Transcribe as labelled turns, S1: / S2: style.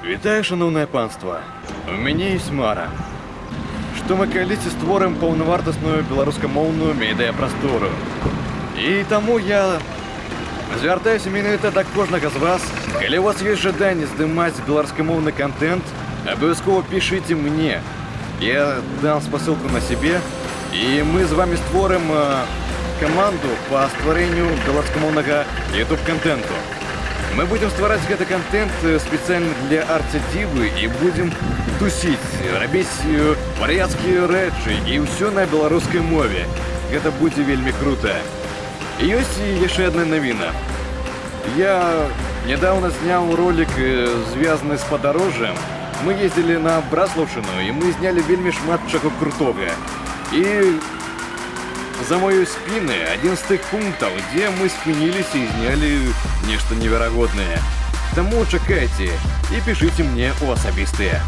S1: Вітаю, шановне панство. У мяне ёсць мара, што мы калісьці створым паўнавартасную беларускамоўную медыяпрастору. І таму я звяртаюся менавіта да кожнага з вас. Калі у вас ёсць жаданне здымаць беларускамоўны контент, абавязкова пішыце мне. Я дам спасылку на сябе, і мы з вами створым каманду па стварэнню беларускамоўнага YouTube-контенту. Мы будем ствараць гэты контент спецыяльна для арт-дзівы і будем тусіць, рабіць вар'яцкія рэчы і ўсё на беларускай мове. Гэта будзе вельмі круто. І ёсць яшчэ адна навіна. Я нядаўна зняў ролик, звязаны з падарожжам. Мы ездзілі на Браслаўшчыну, і мы знялі вельмі шмат чаго крутога. І за моёй спіны адзін з тых пунктаў, дзе мы спыніліся і знялі нешта неверагоднае. Таму чакайце і пішыце мне ў асабістыя.